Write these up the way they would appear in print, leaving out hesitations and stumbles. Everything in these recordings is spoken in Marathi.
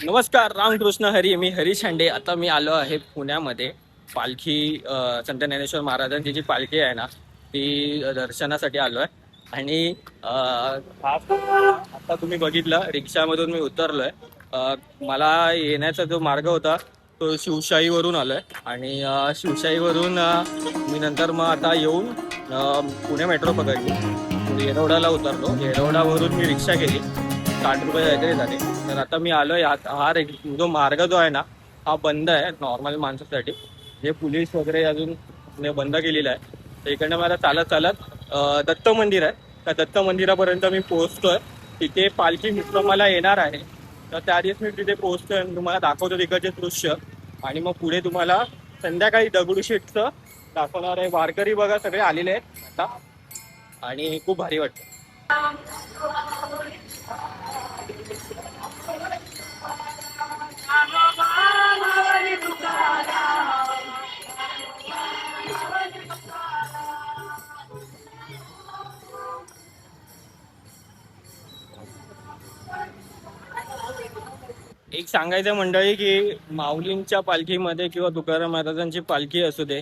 नमस्कार, रामकृष्ण हरी. मी हरी शांडे. आता मी आलो आहे पुण्यामध्ये. पालखी संत ज्ञानेश्वर महाराजांची जी पालखी आहे ना, ती दर्शनासाठी आलो आहे. आणि आता तुम्ही बघितलं, रिक्षामधून मी उतरलोय. मला येण्याचा जो मार्ग होता तो शिवशाहीवरून आलोय. आणि शिवशाहीवरून मी नंतर मग आता येऊन पुणे मेट्रो पकडली. येरवड्याला उतरलो. येरवड्यावरून मी रिक्षा केली. 60 रुपये काहीतरी झाले. तर आता मी आलोय. हा जो मार्ग जो आहे ना, हा बंद आहे नॉर्मल माणसासाठी. जे पोलीस वगैरे अजून बंद केलेला आहे. तर इकडनं मला चालत चालत दत्त मंदिर आहे, त्या दत्त मंदिरापर्यंत मी पोहोचतोय. तिथे पालखी मला येणार आहे. तर त्या आधीच मी तिथे पोहोचतोय आणि तुम्हाला दाखवतो तिकडचे दृश्य. आणि मग पुढे तुम्हाला संध्याकाळी दगडूशेठचं दाखवणार आहे. वारकरी बघा सगळे आलेले आहेत आता, आणि खूप भारी वाटतं. एक सांगायचं मंडळी की माऊलींच्या पालखीमध्ये किंवा तुकाराम महाराजांची पालखी असू दे,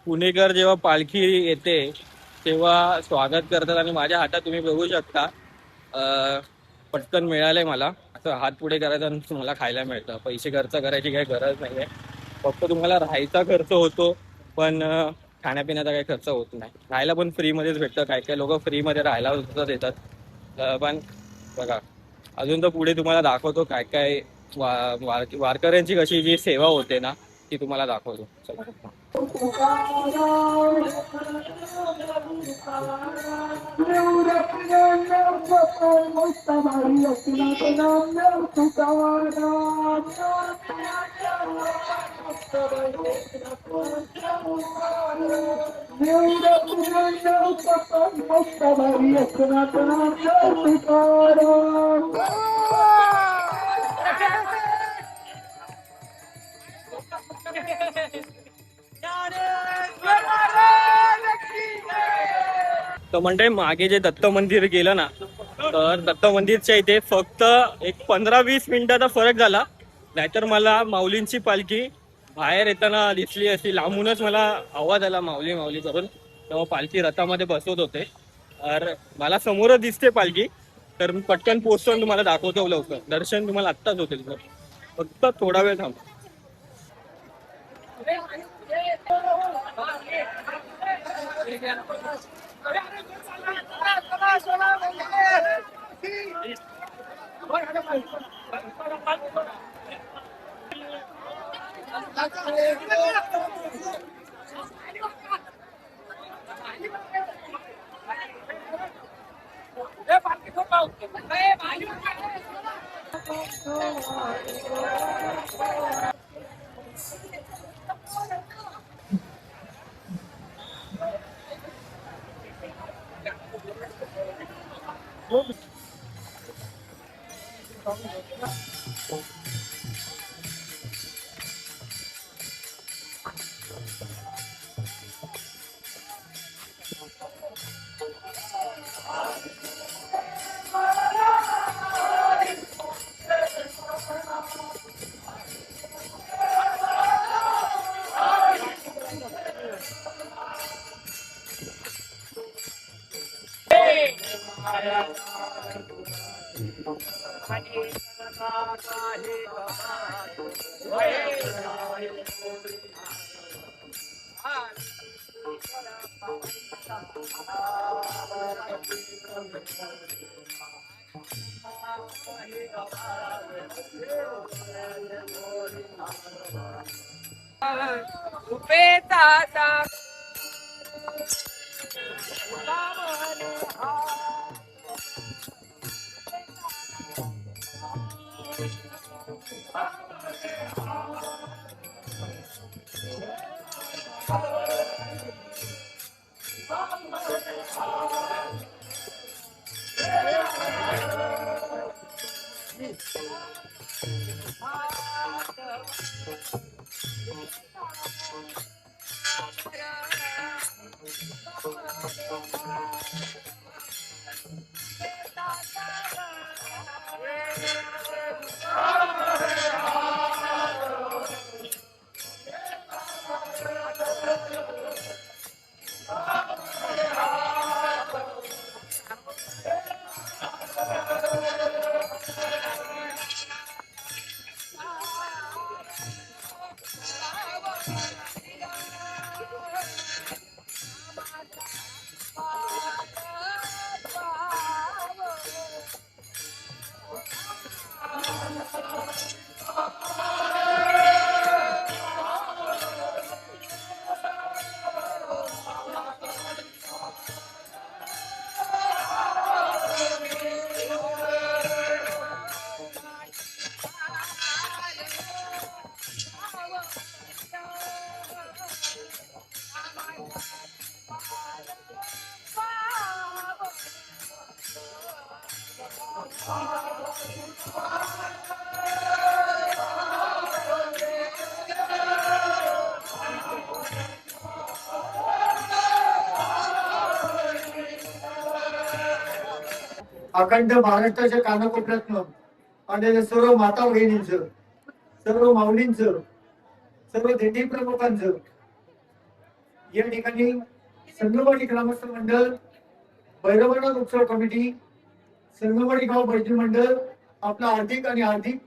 पुणेकर जेव्हा पालखी येते तेव्हा स्वागत करतात. आणि माझ्या हातात तुम्ही बघू शकता पटकन मिळालंय मला. असं हात पुढे करायचा आणि तुम्हाला खायला मिळतं. पैसे खर्च करायची काही गरज नाही आहे. फक्त तुम्हाला राहायचा खर्च होतो, पण खाण्यापिण्याचा काही खर्च होत नाही. राहायला पण फ्रीमध्येच भेटतं. काही काही लोक फ्रीमध्ये राहायला सुद्धा देतात. पण बघा, अजून तर पुढे तुम्हाला दाखवतो काय काय वारकऱ्यांची कशी जी सेवा होते ना, ती तुम्हाला दाखवतो. तर म्हणजे मागे जे दत्त मंदिर गेलं ना, तर दत्त मंदिरच्या इथे फक्त एक 15-20 मिनिटाचा फरक झाला. नाहीतर मला माऊलींची पालखी बाहेर येताना दिसली अशी. लांबूनच मला आवाज आला माऊली माऊली करून. तेव्हा पालखी रथामध्ये बसवत होते. तर मला समोरच दिसते पालखी. तर मी पटकन पोहोचतो आणि तुम्हाला दाखवतो लवकर. दर्शन तुम्हाला आत्ताच होतील. फक्त थोडा वेळ थांब. अखंड महाराष्ट्राच्या कानाकोपऱ्यातनं आलेल्या सर्व माता भगिनींचं, सर्व माऊलींचं, सर्व दिंडी प्रमुखांचं या ठिकाणी संगमवाडी ग्रामस्थ मंडळ, भैरवनाथ उत्सव कमिटी, संगमवाडी गाव बैठी मंडळ आपलं हार्दिक आणि हार्दिक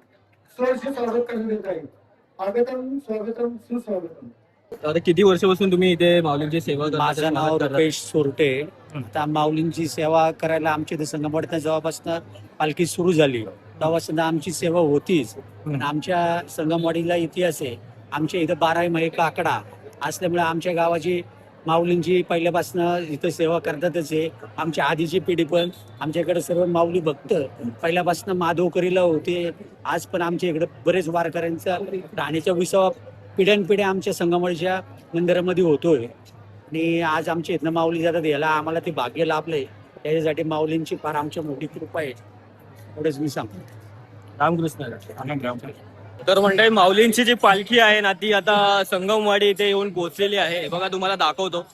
सहर्ष स्वागत करण्यात येत आहे. स्वागतम स्वागतम सुस्वागतम. आता किती वर्षापासून तुम्ही इथे माऊलींची सेवा करता? माझं नाव रुपेश सोरटे. आता माऊलींची सेवा करायला आमच्या इथे संगमवाडीत जेव्हापासून पालखी सुरू झाली तेव्हापासून आमची सेवा होतीच. पण आमच्या संगमवाडीला इतिहास आहे. आमच्या इथं 12 महिला आकडा असल्यामुळे आमच्या गावाची माऊलींची पहिल्यापासून इथं सेवा करतातच आहे. आमच्या आधीची पिढी पण आमच्याकडे सर्व माऊली भक्त पहिल्यापासून माधवकरीला होते. आज पण आमच्या इकडे बरेच वारकऱ्यांचा राहण्याच्या विसावा पिढ्यानपिढ्या आमच्या संगमवाडीच्या मंदिरामध्ये होतोय. आणि आज आमच्या इथनं माऊली जातात, याला आम्हाला ते भाग्य लाभलंय. त्याच्यासाठी माऊलींची फार आमच्या मोठी कृपा आहे. एवढंच मी सांगतो. रामकृष्ण. तर मंडळी, माऊलींची जी पालखी आहे ना ती आता संगमवाडी इथे येऊन पोहोचलेली आहे. हे बघा, तुम्हाला दाखवतो.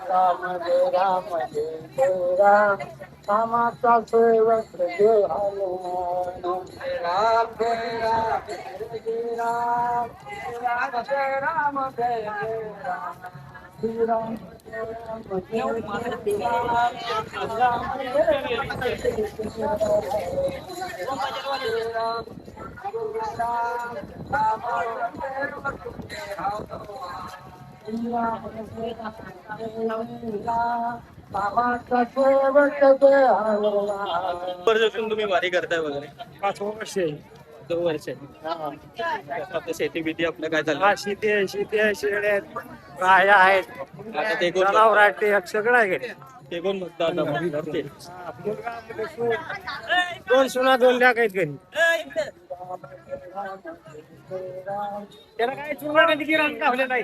राम जय राम जय राम रामाचा सेवक जय हनुमान राम जय राम जय राम राम जय राम जय राम श्री राम जय राम जय रामाचा सेवक जय हनुमान वर्षापासून तुम्ही वारी करताय वगैरे? 5 वर्ष 2 वर्ष. आपलं शेती बिती आपलं काय चाललं? शेती आहे शेळ्या आहेत गाया आहेत आता ते कोण जनावर आहेत ते सगळं आहे ते कोण बघतं आता घरचे? दोन सुना 2 लाख आहेत घरी त्याला काय चुना गिराण गावले नाही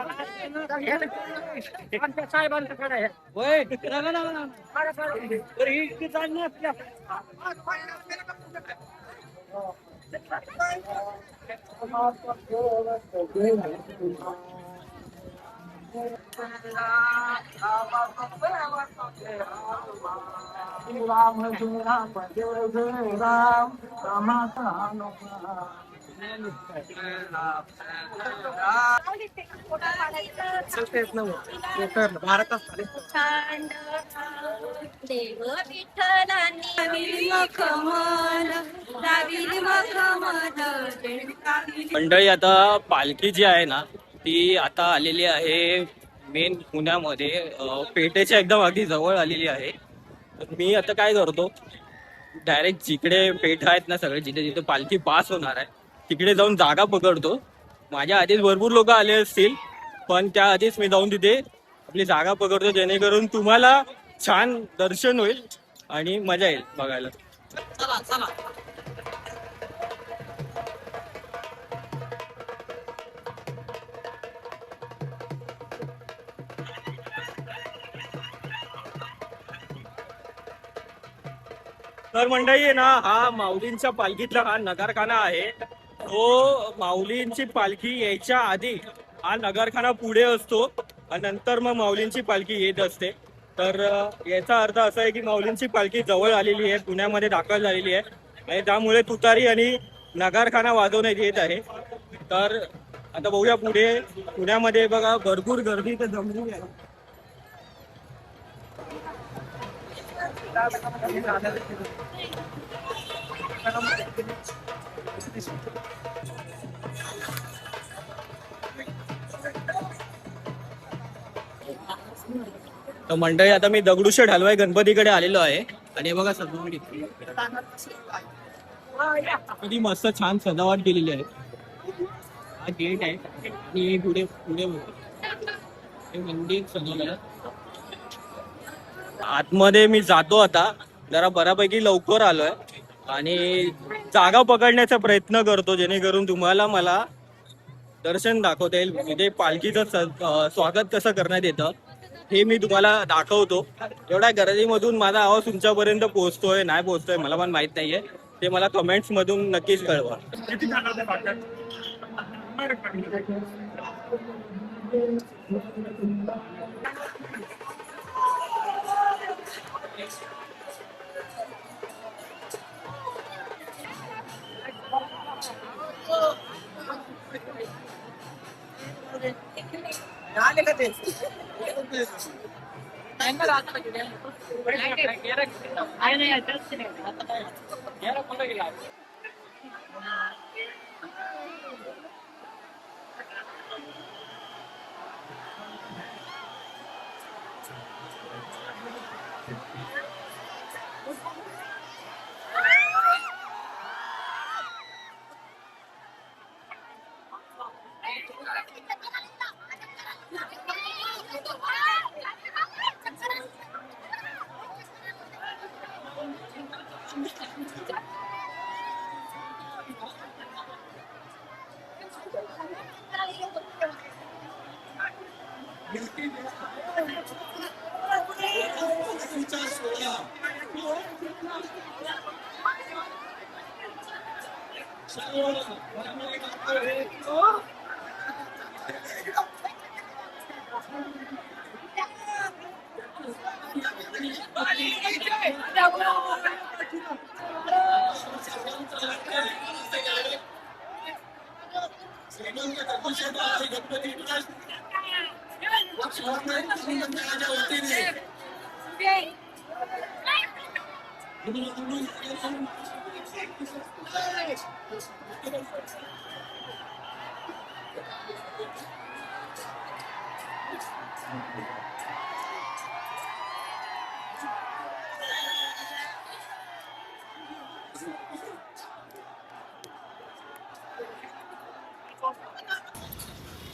साहेबांचं आहे होय राम जय राम जय राम रामाचा हनुमान देव विठ्ठलांनी मखमल दाविली मखमल. मंडळी, आता पालखी जी आहे ना ती आता आलेली आहे मेन पुण्यामध्ये, पेठेच्या एकदम अगदी जवळ आलेली आहे. तर मी आता काय करतो, डायरेक्ट जिकडे पेठ आहेत ना सगळे, जिथे जिथे पालखी पास होणार आहे तिकडे जाऊन जागा पकडतो. माझ्या आधीच भरपूर लोक आले असतील, पण त्या आधीच मी जाऊन तिथे आपली जागा पकडतो, जेणेकरून तुम्हाला छान दर्शन होईल आणि मजा येईल बघायला. चला चला. तर मंडळी आहे ना, हा माऊलींच्या पालखीतला हा नगारखाना आहे. तो माऊलींची पालखी यायच्या आधी हा नगरखाना पुढे असतो आणि नंतर मग माऊलींची पालखी येत असते. तर याचा अर्थ असा आहे की माऊलींची पालखी जवळ आलेली आहे, पुण्यामध्ये दाखल झालेली आहे आणि त्यामुळे तुतारी आणि नगारखाना वाजवण्यात येत आहे. तर आता बघूया पुढे. पुण्यामध्ये बघा भरपूर गर्दी तर जमली आहे. तर मंडळी आता मी दगडूशेठ हलवाई गणपतीकडे आलेलो आहे आणि हे बघा सजवून किती मस्त छान सजावट केलेली आहे. हा गेट आहे आणि पुढे पुढे हे मंदिर सजवलेलं आहे. आतमध्ये मी जातो आता, जरा बऱ्यापैकी लवकर आलोय आणि जागा पकडण्याचा प्रयत्न करतो जेणेकरून तुम्हाला मला दर्शन दाखवता येईल. म्हणजे पालखीचं स्वागत कसं करण्यात येतं हे मी तुम्हाला दाखवतो. एवढ्या गर्दीमधून माझा आवाज तुमच्यापर्यंत पोहोचतोय नाही पोहोचतोय मला पण माहित नाहीये, ते मला कमेंट्स मधून नक्कीच कळवा.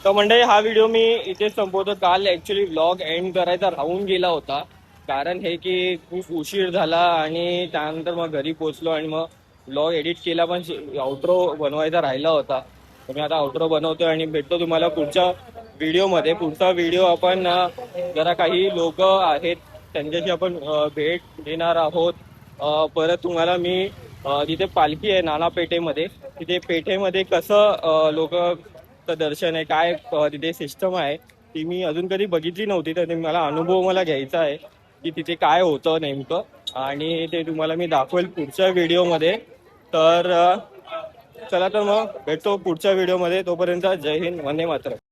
तर म्हणजे हा व्हिडिओ मी इथे संपवतो. काल ऍक्च्युली व्लॉग एंड करायचा राहून गेला होता, कारण हे की खूप उशीर झाला आणि त्यानंतर मग घरी पोहोचलो आणि मग व्लॉग एडिट केला, पण आउट्रो बनवायचा राहिला होता. तर मी आता आउट्रो बनवतोय आणि भेटतो तुम्हाला पुढच्या व्हिडिओमध्ये. पुढचा व्हिडिओ आपण जरा काही लोक आहेत त्यांच्याशी आपण भेट देणार आहोत. परत तुम्हाला मी तिथे पालखी आहे नाना पेठेमध्ये, तिथे पेठेमध्ये कसं लोक दर्शन आहे, काय तिथे सिस्टम आहे ती मी अजून कधी बघितली नव्हती. तर मला अनुभव मला घ्यायचा आहे की तिथे काय होतं नेमकं, आणि ते तुम्हाला मी दाखवेल पुढच्या व्हिडिओमध्ये. तर चला तर मग भेटतो पुढच्या व्हिडिओमध्ये. तोपर्यंत जय हिंद, वंदे मातरम.